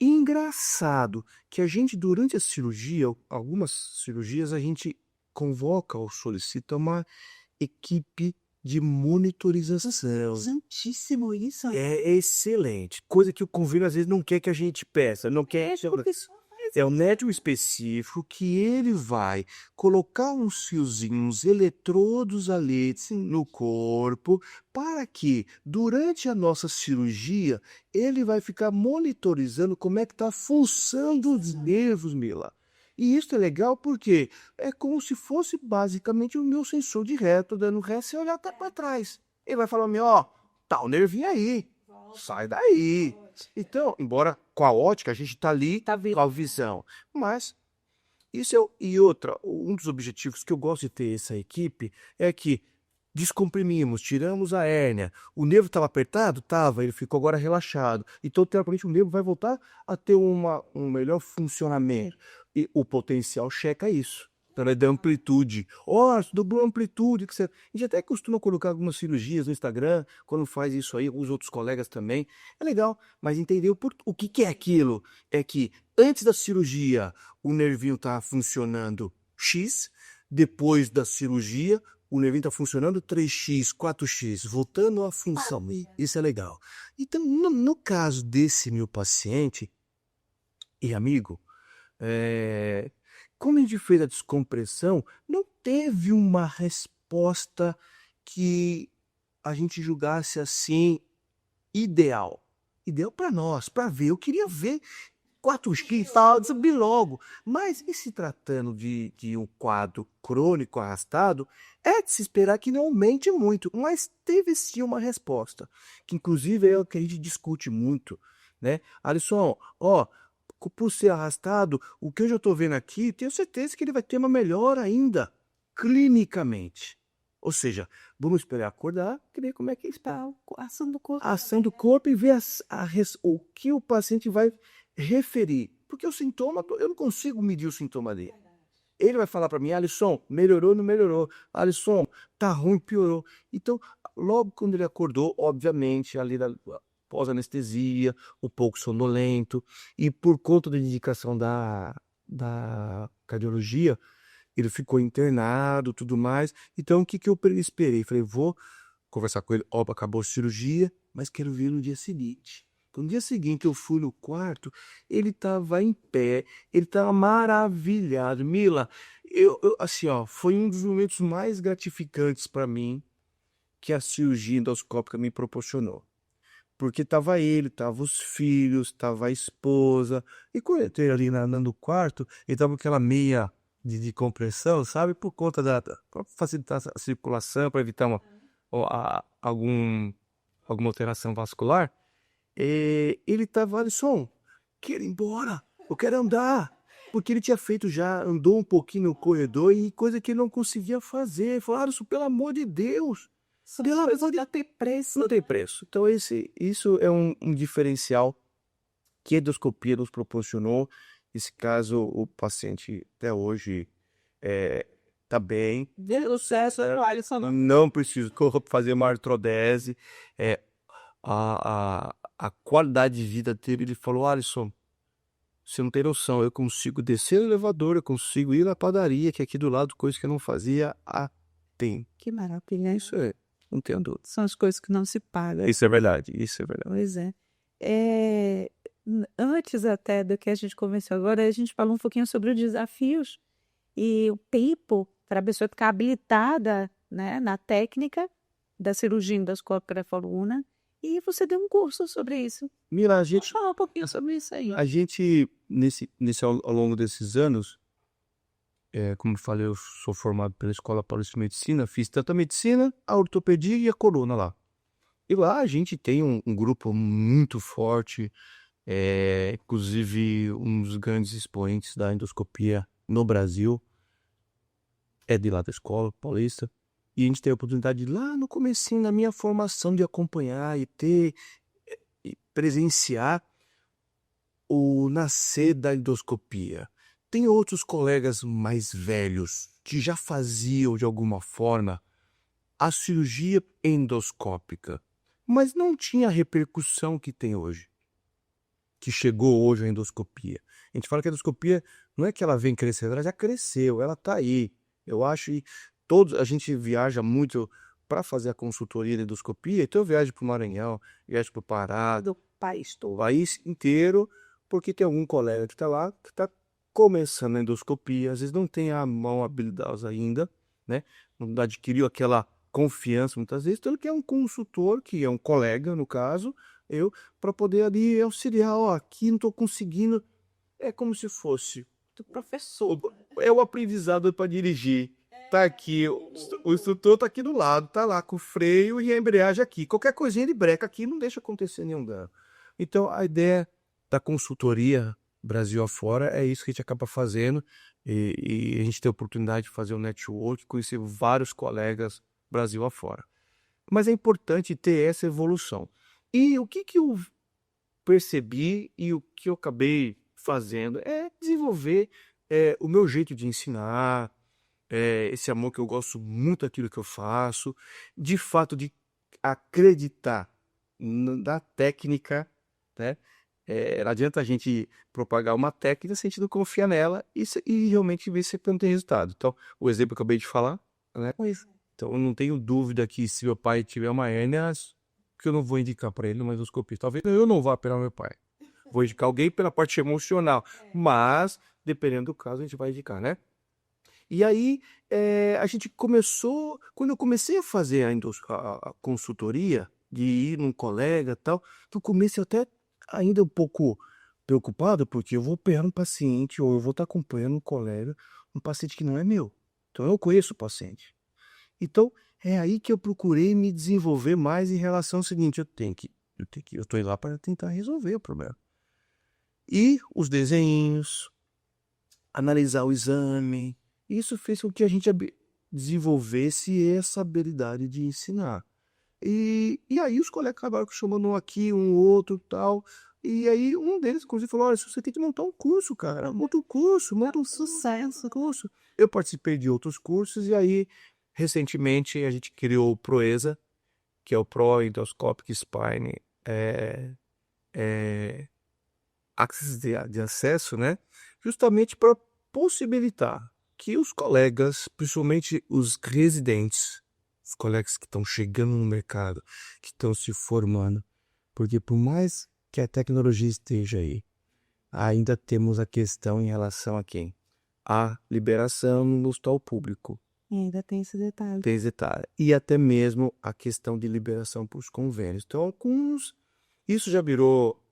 Engraçado que a gente, durante a cirurgia, algumas cirurgias, a gente convoca ou solicita uma equipe de monitorização. Santíssimo isso. É excelente. Coisa que o convênio às vezes não quer que a gente peça. Não quer. É um médico específico que ele vai colocar uns fiozinhos, eletrodos ali no corpo, para que, durante a nossa cirurgia, ele vai ficar monitorizando como é que está a função dos nervos, Mila. E isso é legal porque é como se fosse basicamente o meu sensor de reto, dando ré, se olhar para trás. Ele vai falar, tá o nervinho aí, sai daí. Então, embora com a ótica a gente está ali com a visão, mas isso e outra, um dos objetivos que eu gosto de ter essa equipe é que descomprimimos, tiramos a hérnia, o nervo estava apertado? Estava, ele ficou agora relaxado. Então, teoricamente, o nervo vai voltar a ter um melhor funcionamento. E o potencial checa isso. Então, é da amplitude. Dobrou a amplitude. Que você... A gente até costuma colocar algumas cirurgias no Instagram, quando faz isso aí, alguns outros colegas também. É legal, mas entender o que é aquilo? É que antes da cirurgia, o nervinho está funcionando X, depois da cirurgia, o nervinho está funcionando 3x, 4x, voltando à função. Isso é legal. Então, no caso desse meu paciente e amigo, como a gente fez a descompressão, não teve uma resposta que a gente julgasse assim ideal. Ideal para nós, para ver. Eu queria ver 4x, tal, subir logo. Mas e se tratando de um quadro crônico arrastado, é de se esperar que não aumente muito. Mas teve sim uma resposta, que inclusive é o que a gente discute muito, né? Alisson, ó, por ser arrastado, o que eu já estou vendo aqui, tenho certeza que ele vai ter uma melhora ainda, clinicamente. Ou seja, vamos esperar acordar e ver como é que está A ação do corpo. a ação do corpo e ver o que o paciente vai referir. Porque o sintoma, eu não consigo medir o sintoma dele. Ele vai falar para mim, Alisson, melhorou ou não melhorou? Alisson, tá ruim, piorou. Então, logo quando ele acordou, obviamente, ali pós-anestesia, um pouco sonolento, e por conta da indicação da cardiologia, ele ficou internado, tudo mais. Então, o que eu esperei? Falei, vou conversar com ele, ó, acabou a cirurgia, mas quero ver no dia seguinte. Então, no dia seguinte eu fui no quarto, ele estava em pé, ele estava maravilhado. Mila, assim, ó, foi um dos momentos mais gratificantes para mim que a cirurgia endoscópica me proporcionou. Porque tava ele, tava os filhos, tava a esposa. E quando eu entrei ali no quarto, ele tava com aquela meia de compressão, sabe? Por conta pra facilitar a circulação, para evitar alguma alteração vascular. E ele tava, Alisson, quero ir embora, eu quero andar. Porque ele tinha feito já, andou um pouquinho no corredor e coisa que ele não conseguia fazer. Ele falou, Alisson, pelo amor de Deus, pelo amor de Não tem preço. não tem preço. Então, isso é um diferencial que a endoscopia nos proporcionou. Nesse caso, o paciente até hoje está bem. Deu sucesso, Alisson. Não preciso fazer uma artrodese. A qualidade de vida dele, ele falou, Alisson, você não tem noção, eu consigo descer no elevador, eu consigo ir na padaria, que é aqui do lado, coisa que eu não fazia há tempo. Que maravilha. Isso é, não tenho dúvida. São as coisas que não se pagam. Isso é verdade, isso é verdade. Pois é. Antes até do que a gente conversou agora, a gente falou um pouquinho sobre os desafios e o tempo para a pessoa ficar habilitada, né, na técnica da cirurgia endoscópica da coluna. E você deu um curso sobre isso. Mila, Vamos falar um pouquinho sobre isso aí. a gente ao longo desses anos, como eu falei, eu sou formado pela Escola Paulista de Medicina, fiz tanto a medicina, a ortopedia e a coluna lá. E lá a gente tem um grupo muito forte, inclusive um dos grandes expoentes da endoscopia no Brasil, é de lá da Escola Paulista. E a gente tem a oportunidade de, lá no comecinho da minha formação, de acompanhar e presenciar o nascer da endoscopia. Tem outros colegas mais velhos que já faziam, de alguma forma, a cirurgia endoscópica, mas não tinha a repercussão que tem hoje, que chegou hoje a endoscopia. A gente fala que a endoscopia não é que ela vem crescendo, ela já cresceu, ela está aí. Eu acho que a gente viaja muito para fazer a consultoria de endoscopia, então eu viajo para o Maranhão, viajo para o Pará, Do país todo. o país inteiro, porque tem algum colega que está lá, que está começando a endoscopia, às vezes não tem a mão habilidosa ainda, né? Não adquiriu aquela confiança muitas vezes, então ele quer um consultor, que é um colega, no caso, para poder ali auxiliar, ó, aqui não estou conseguindo, é como se fosse Do professor. é o aprendizado para dirigir. Tá aqui, o instrutor tá aqui do lado, tá lá com o freio e a embreagem aqui. Qualquer coisinha ele breca aqui, não deixa acontecer nenhum dano. Então, a ideia da consultoria Brasil afora é isso que a gente acaba fazendo e a gente tem a oportunidade de fazer um network, conhecer vários colegas Brasil afora. Mas é importante ter essa evolução. E o que eu percebi e o que eu acabei fazendo é desenvolver o meu jeito de ensinar, esse amor que eu gosto muito daquilo que eu faço, de fato de acreditar na técnica, né? Não adianta a gente propagar uma técnica se a gente não confia nela e realmente ver se não tem resultado. Então, o exemplo que eu acabei de falar, né? Então, eu não tenho dúvida que se meu pai tiver uma hérnia, que eu não vou indicar para ele uma endoscopia. Talvez eu não vá operar meu pai. Vou indicar alguém pela parte emocional, mas, dependendo do caso, a gente vai indicar, né? E aí, a gente começou, quando eu comecei a fazer a consultoria, de ir num colega e tal, no começo eu até ainda um pouco preocupado porque eu vou operar um paciente ou eu vou estar acompanhando um colega, um paciente que não é meu. Então eu conheço o paciente. Então é aí que eu procurei me desenvolver mais em relação ao seguinte, eu tô indo lá para tentar resolver o problema. E os desenhos, analisar o exame, isso fez com que a gente desenvolvesse essa habilidade de ensinar. E aí os colegas acabaram chamando um aqui, um outro tal. E aí um deles, inclusive, falou, olha, você tem que montar um curso, cara. Monta um curso, monta um sucesso curso. Eu participei de outros cursos e aí, recentemente, a gente criou o Proeza, que é o Pro Endoscopic Spine Access de acesso, né? Justamente para possibilitar que os colegas, principalmente os residentes, os colegas que estão chegando no mercado, que estão se formando, porque por mais que a tecnologia esteja aí, ainda temos a questão em relação a quem? A liberação no hospital público. E ainda tem esse detalhe. Tem esse detalhe. E até mesmo a questão de liberação para os convênios. Então, alguns... Isso já virou...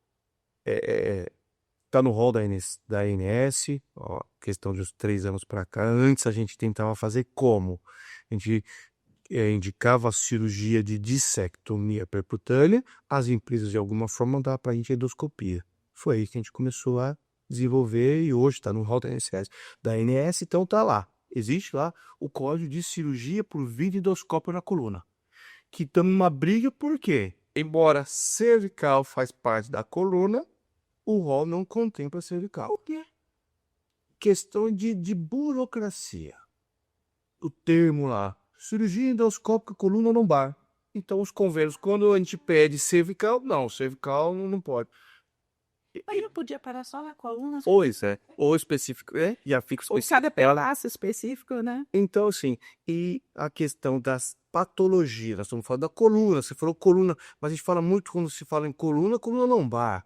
Está no rol da ANS, ó, questão de uns 3 anos para cá. Antes a gente tentava fazer como? A gente indicava a cirurgia de dissectomia percutânea, as empresas de alguma forma davam para a gente a endoscopia. Foi aí que a gente começou a desenvolver e hoje está no rol da ANS, então está lá. Existe lá o código de cirurgia por vídeo endoscópio na coluna. Que estamos numa briga porque, embora cervical faz parte da coluna, o rol não contempla cervical. O quê? Questão de burocracia. O termo lá, cirurgia endoscópica coluna lombar. Então os convênios, quando a gente pede cervical, não, cervical não pode. Mas não podia parar só na coluna? Pois é, ou específico, já fica Ou cada pedaço específico, né? Então, assim, e a questão das patologias, nós estamos falando da coluna, você falou coluna, mas a gente fala muito quando se fala em coluna lombar.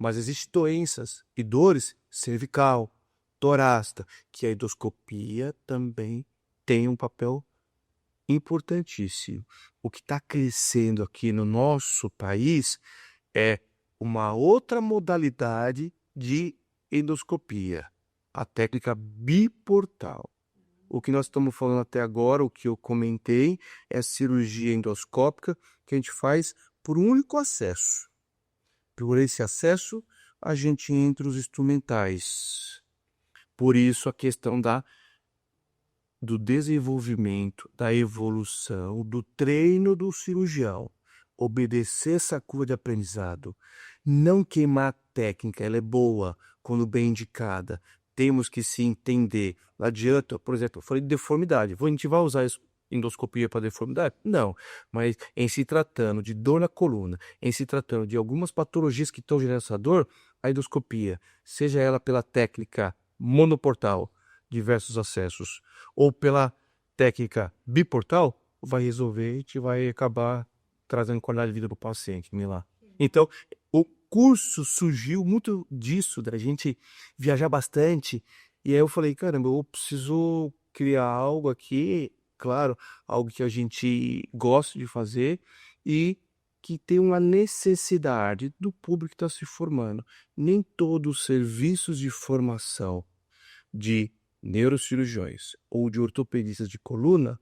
Mas existem doenças e dores cervical, torácica, que a endoscopia também tem um papel importantíssimo. O que está crescendo aqui no nosso país é uma outra modalidade de endoscopia, a técnica biportal. O que nós estamos falando até agora, o que eu comentei, é a cirurgia endoscópica que a gente faz por um único acesso. Por esse acesso, a gente entra os instrumentais. Por isso, a questão do desenvolvimento, da evolução, do treino do cirurgião. Obedecer essa curva de aprendizado. Não queimar a técnica, ela é boa quando bem indicada. Temos que se entender. Não adianta, por exemplo, eu falei de deformidade. A gente vai usar endoscopia para deformidade? Não. Mas em se tratando de dor na coluna, em se tratando de algumas patologias que estão gerando essa dor, a endoscopia, seja ela pela técnica monoportal, diversos acessos, ou pela técnica biportal, vai resolver e a gente vai acabar trazendo qualidade de vida para o paciente. Lá. Então, o curso surgiu muito disso, da gente viajar bastante. E aí eu falei, caramba, eu preciso criar algo aqui, claro, algo que a gente gosta de fazer e que tem uma necessidade do público que está se formando. Nem todos os serviços de formação de neurocirurgiões ou de ortopedistas de coluna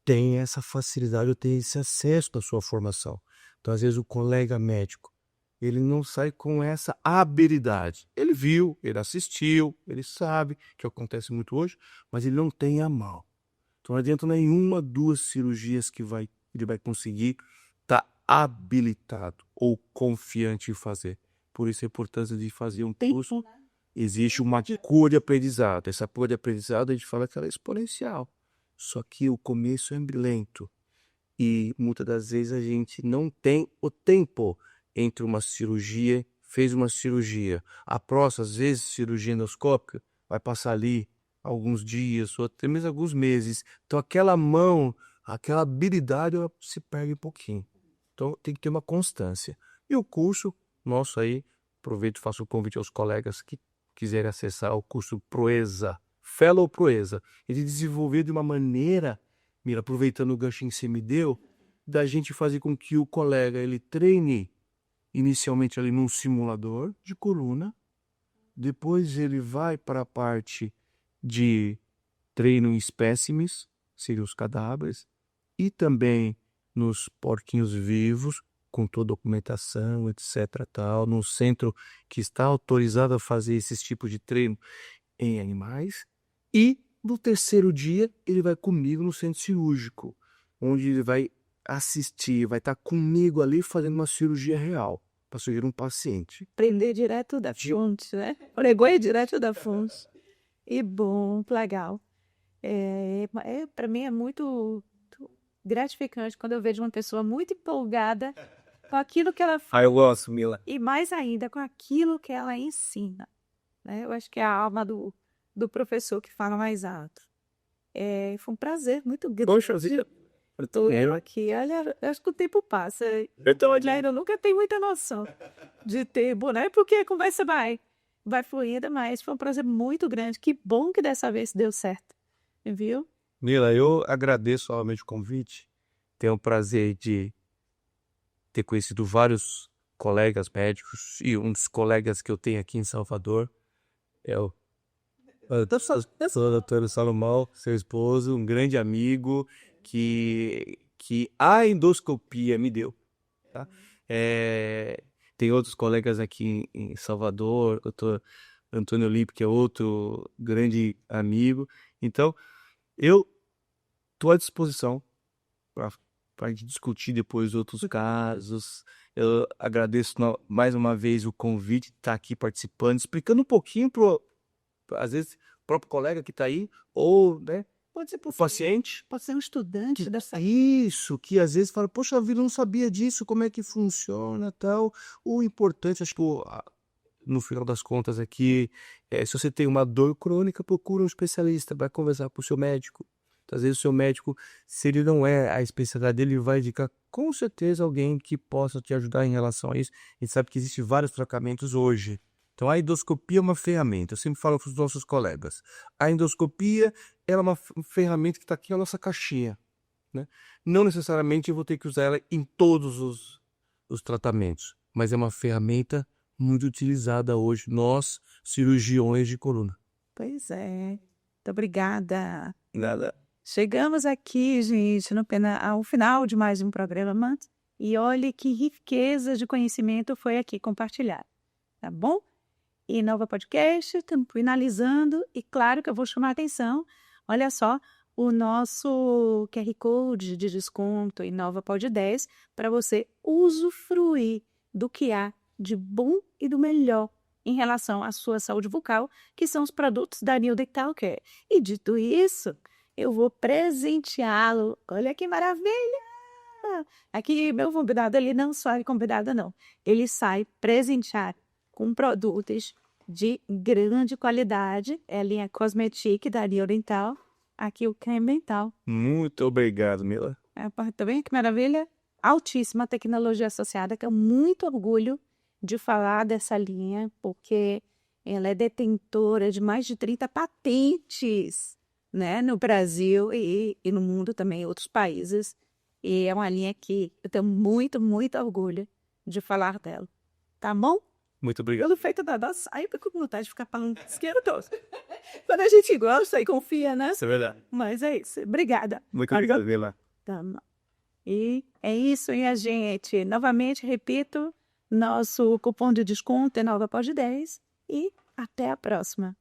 têm essa facilidade ou têm esse acesso da sua formação. Então, às vezes, o colega médico, ele não sai com essa habilidade. Ele viu, ele assistiu, ele sabe, que acontece muito hoje, mas ele não tem a mão. Então, não adianta nenhuma, 2 cirurgias que ele vai conseguir estar habilitado ou confiante em fazer. Por isso a importância de fazer um curso. Existe uma curva de aprendizado. Essa curva de aprendizado a gente fala que ela é exponencial. Só que o começo é lento. E muitas das vezes a gente não tem o tempo entre uma cirurgia, fez uma cirurgia. A próxima, às vezes, cirurgia endoscópica, vai passar ali alguns dias, ou até mesmo alguns meses. Então aquela mão, aquela habilidade, ela se perde um pouquinho. Então tem que ter uma constância. E o curso nosso aí, aproveito e faço o convite aos colegas que quiserem acessar o curso Proeza, Fellow Proeza. Ele desenvolveu de uma maneira, Mira, aproveitando o gancho que você me deu, da gente fazer com que o colega ele treine inicialmente ali num simulador de coluna, Depois ele vai para a parte de treino em espécimes, seriam os cadáveres, e também nos porquinhos vivos, com toda a documentação, etc. Tal, num centro que está autorizado a fazer esses tipos de treino em animais. E no terceiro dia ele vai comigo no centro cirúrgico, onde ele vai assistir, vai estar comigo ali fazendo uma cirurgia real, para surgir um paciente. Aprender direto da fonte, né? Pregou direto da fonte. E bom, legal. Para mim é muito gratificante quando eu vejo uma pessoa muito empolgada com aquilo que ela faz. Eu gosto, Mila. E mais ainda com aquilo que ela ensina. Né? Eu acho que é a alma do professor que fala mais alto. Foi um prazer muito grande. Poxa vida. Eu aqui, olha, eu acho que o tempo passa. Eu nunca tenho muita noção de tempo, né? Porque a conversa vai fluindo, mas foi um prazer muito grande. Que bom que dessa vez deu certo, viu? Mila, eu agradeço novamente o convite. Tenho o prazer de ter conhecido vários colegas médicos e um dos colegas que eu tenho aqui em Salvador é o Dr. Salomão, seu esposo, um grande amigo que a endoscopia me deu. Tá? Tem outros colegas aqui em Salvador, o Dr. Antônio Lippe, que é outro grande amigo. Então, eu estou à disposição para a gente discutir depois outros casos. Eu agradeço mais uma vez o convite de estar aqui participando, explicando um pouquinho às vezes, o próprio colega que está aí, ou, né, Pode ser o paciente. Pode ser um estudante dessa. Isso, que às vezes fala, poxa vida, eu não sabia disso, como é que funciona, tal. O importante, acho que no final das contas aqui, se você tem uma dor crônica, procura um especialista, vai conversar com o seu médico. Às vezes o seu médico, se ele não é a especialidade dele, ele vai indicar com certeza alguém que possa te ajudar em relação a isso. A gente sabe que existem vários tratamentos hoje. Então a endoscopia é uma ferramenta, eu sempre falo para os nossos colegas, a endoscopia ela é uma ferramenta que está aqui na nossa caixinha, né? Não necessariamente eu vou ter que usar ela em todos os tratamentos, mas é uma ferramenta muito utilizada hoje, nós, cirurgiões de coluna. Pois é. Muito obrigada. Nada. Chegamos aqui, gente, ao final de mais um programa. E olhe que riqueza de conhecimento foi aqui compartilhado. Tá bom? E Nova Podcast, estamos finalizando. E claro que eu vou chamar a atenção. Olha só, o nosso QR Code de desconto em Nova Pod 10 para você usufruir do que há de bom e do melhor em relação à sua saúde bucal, que são os produtos da New Dental Care. E dito isso, eu vou presenteá-lo. Olha que maravilha! Aqui, meu convidado, ele não sai convidado, não. Ele sai presenteado com produtos de grande qualidade. É a linha Cosmetic da New Dental. Aqui o creme dental. Muito obrigado, Mila. Tá vendo que maravilha? Altíssima tecnologia associada, que é muito orgulho de falar dessa linha, porque ela é detentora de mais de 30 patentes, né, no Brasil e no mundo também, em outros países. E é uma linha que eu tenho muito, muito orgulho de falar dela. Tá bom? Muito obrigado. Pelo feito da nossa, aí eu com vontade de ficar falando esquerdo todo. Quando a gente gosta e confia, né? Isso é verdade. Mas é isso. Obrigada. Muito obrigado, Mila. Tá bom. E é isso, e a gente, novamente, repito, nosso cupom de desconto é Nova Pod 10 e até a próxima.